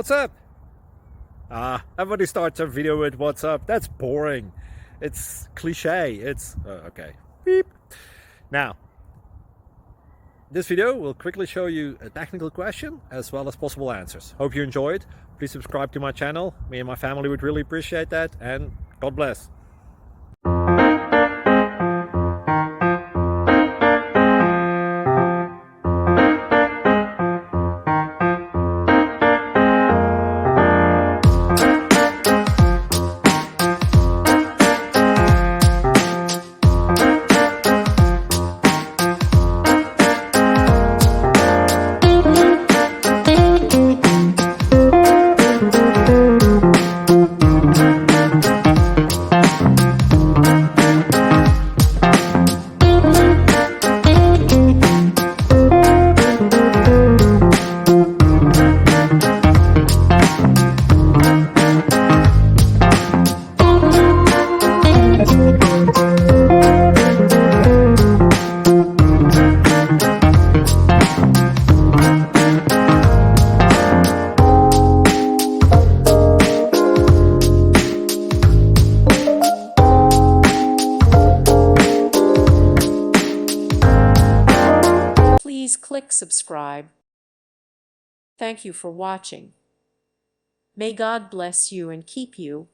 what's up? Everybody starts a video with what's up. That's boring. It's cliche. It's okay. Beep. Now, this video will quickly show you a technical question as well as possible answers. Hope you enjoyed. Please subscribe to my channel. Me and my family would really appreciate that, and God bless. Please click subscribe. Thank you for watching. May God bless you and keep you.